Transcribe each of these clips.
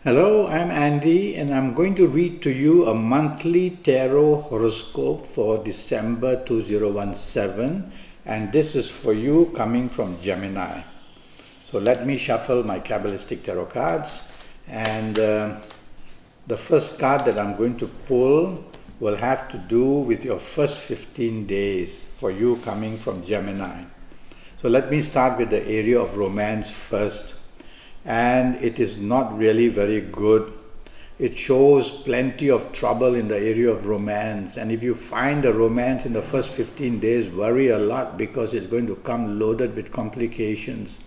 Hello, I'm Andy and I'm going to read to you a monthly tarot horoscope for December 2017, and this is for you coming from Gemini. So let me shuffle my Kabbalistic tarot cards, and the first card that I'm going to pull will have to do with your first 15 days for you coming from Gemini. So let me start with the area of romance first. And it is not really very good. It shows plenty of trouble in the area of romance, and if you find a romance in the first 15 days, worry a lot because it's going to come loaded with complications.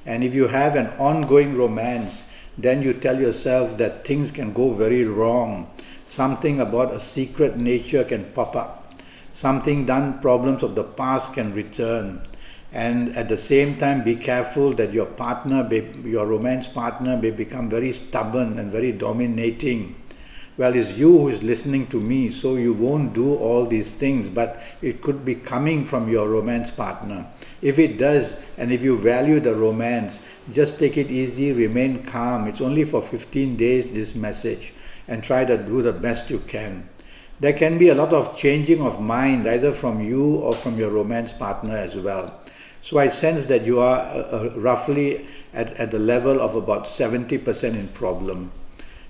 And if you have an ongoing romance, then you tell yourself that things can go very wrong. Something about a secret nature can pop up. Something done, problems of the past can return. And at the same time, be careful that your partner, your romance partner, may become very stubborn and very dominating. Well, it's you who is listening to me, so you won't do all these things, but it could be coming from your romance partner. If it does, and if you value the romance, just take it easy, remain calm. It's only for 15 days, this message, and try to do the best you can. There can be a lot of changing of mind, either from you or from your romance partner as well. So I sense that you are roughly at the level of about 70% in problem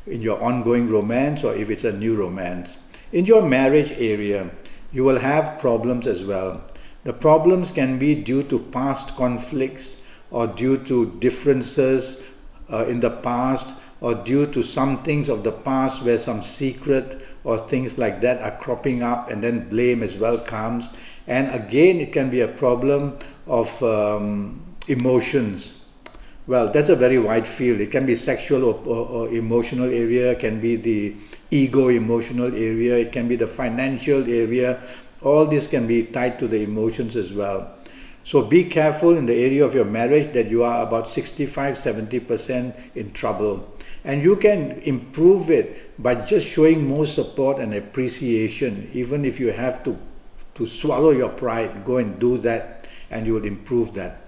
in your ongoing romance, or if it's a new romance. In your marriage area, you will have problems as well. The problems can be due to past conflicts, or due to differences in the past, or due to some things of the past where some secret or things like that are cropping up, and then blame as well comes. And again, it can be a problem of emotions. Well, that's a very wide field. It can be sexual or emotional area, it can be the ego emotional area, it can be the financial area. All this can be tied to the emotions as well. So be careful in the area of your marriage that you are about 65–70% in trouble. And you can improve it by just showing more support and appreciation. Even if you have to swallow your pride, go and do that, and you will improve that.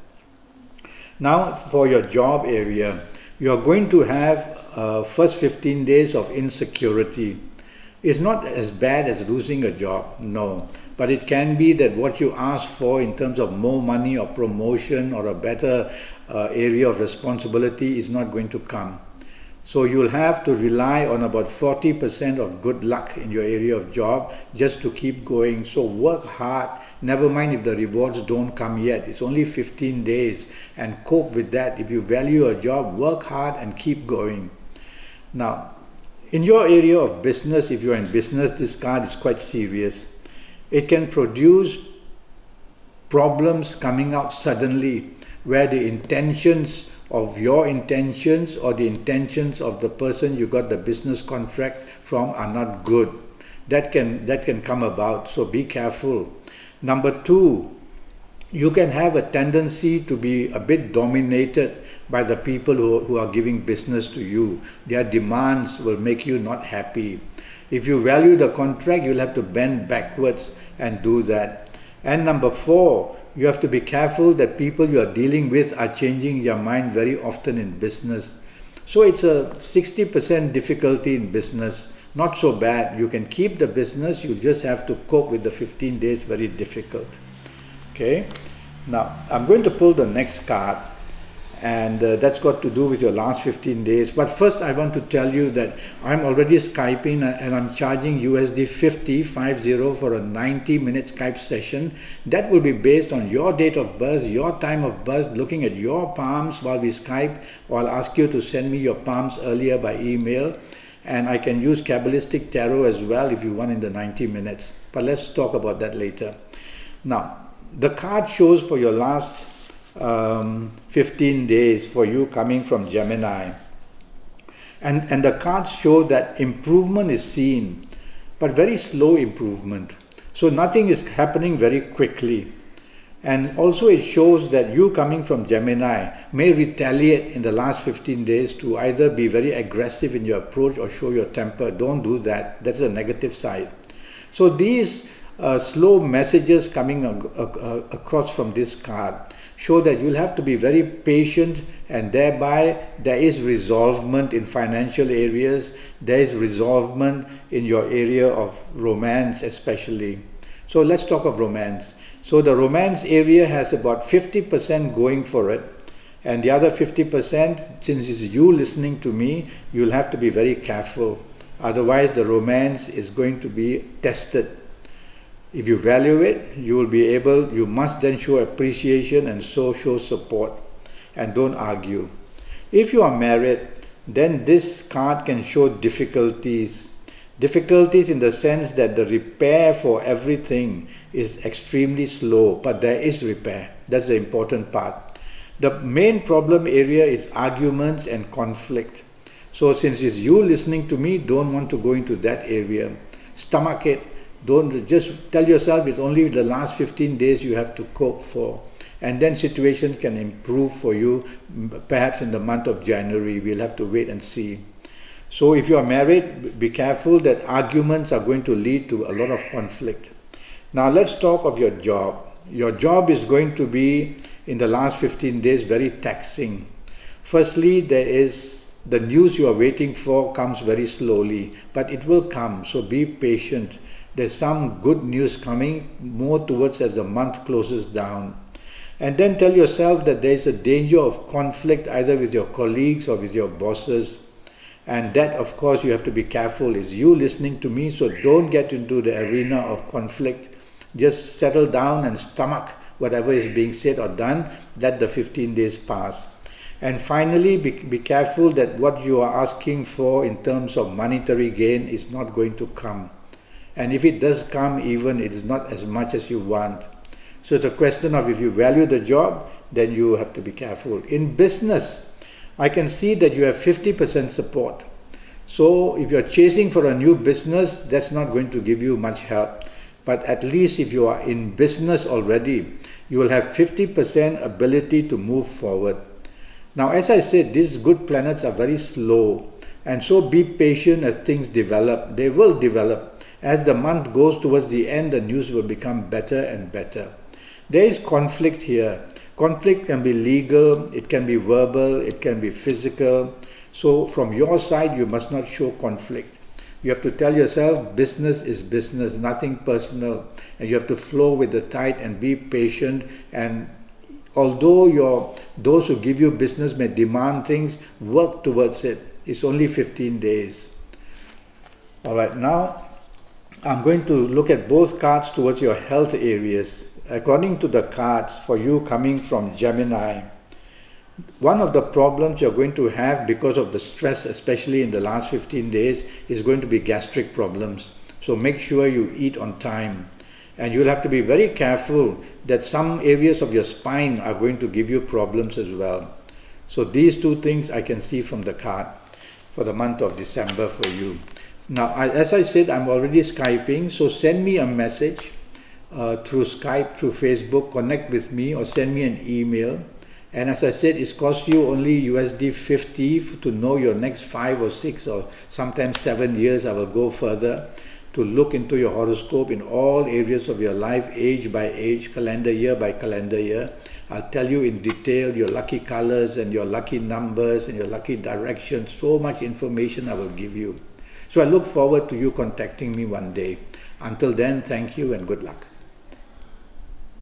Now for your job area, you are going to have first 15 days of insecurity. It's not as bad as losing a job, no. But it can be that what you ask for in terms of more money or promotion or a better area of responsibility is not going to come. So you'll have to rely on about 40% of good luck in your area of job just to keep going. So work hard. Never mind if the rewards don't come yet. It's only 15 days, and cope with that. If you value a job, work hard and keep going. Now, in your area of business, if you're in business, this card is quite serious. It can produce problems coming out suddenly where the intentions of your intentions or the intentions of the person you got the business contract from are not good. That can come about, so be careful. Number two, you can have a tendency to be a bit dominated by the people who are giving business to you. Their demands will make you not happy. If you value the contract, you'll have to bend backwards and do that. And number four, you have to be careful that people you are dealing with are changing their mind very often in business. So it's a 60% difficulty in business. Not so bad. You can keep the business, you just have to cope with the 15 days very difficult. Okay? Now, I'm going to pull the next card, and that's got to do with your last 15 days. But first I want to tell you that I'm already Skyping, and I'm charging USD 50 for a 90-minute Skype session. That will be based on your date of birth, your time of birth, looking at your palms while we Skype, or I'll ask you to send me your palms earlier by email. And I can use Kabbalistic Tarot as well if you want in the 90 minutes. But let's talk about that later. Now, the card shows for your last 15 days for you coming from Gemini. And the cards show that improvement is seen, but very slow improvement. So nothing is happening very quickly. And also it shows that you coming from Gemini may retaliate in the last 15 days to either be very aggressive in your approach or show your temper. Don't do that. That's the negative side. So these slow messages coming across from this card show that you'll have to be very patient, and thereby there is resolvement in financial areas, there is resolvement in your area of romance especially. So let's talk of romance. So the romance area has about 50% going for it, and the other 50%, since it's you listening to me, you'll have to be very careful. Otherwise the romance is going to be tested. If you value it, you must then show appreciation and so show support, and don't argue. If you are married, then this card can show difficulties. Difficulties in the sense that the repair for everything is extremely slow, but there is repair. That's the important part. The main problem area is arguments and conflict. So since it's you listening to me, don't want to go into that area. Stomach it. Don't just tell yourself it's only the last 15 days you have to cope for. And then situations can improve for you, perhaps in the month of January. We'll have to wait and see. So if you are married, be careful that arguments are going to lead to a lot of conflict. Now let's talk of your job. Your job is going to be, in the last 15 days, very taxing. Firstly, there is the news you are waiting for comes very slowly, but it will come, so be patient. There's some good news coming more towards as the month closes down. And then tell yourself that there is a danger of conflict either with your colleagues or with your bosses. And that, of course, you have to be careful. It's you listening to me, so don't get into the arena of conflict. Just settle down and stomach whatever is being said or done. Let the 15 days pass. And finally, be careful that what you are asking for in terms of monetary gain is not going to come. And if it does come, even it is not as much as you want. So it's a question of, if you value the job, then you have to be careful. In business, I can see that you have 50% support. So if you're chasing for a new business, that's not going to give you much help. But at least if you are in business already, you will have 50% ability to move forward. Now, as I said, these good planets are very slow. And so be patient as things develop. They will develop. As the month goes towards the end, the news will become better and better. There is conflict here. Conflict can be legal, it can be verbal, it can be physical. So from your side, you must not show conflict. You have to tell yourself, business is business, nothing personal. And you have to flow with the tide and be patient. And although those who give you business may demand things, work towards it. It's only 15 days. All right, now I'm going to look at both cards towards your health areas. According to the cards, for you coming from Gemini, one of the problems you're going to have because of the stress, especially in the last 15 days, is going to be gastric problems. So make sure you eat on time. And you'll have to be very careful that some areas of your spine are going to give you problems as well. So these two things I can see from the card for the month of December for you. Now, as I said, I'm already Skyping, so send me a message through Skype, through Facebook, connect with me or send me an email. And as I said, it costs you only USD 50 to know your next 5 or 6 or sometimes 7 years. I will go further to look into your horoscope in all areas of your life, age by age, calendar year by calendar year. I'll tell you in detail your lucky colors and your lucky numbers and your lucky directions. So much information I will give you. So I look forward to you contacting me one day. Until then, thank you and good luck.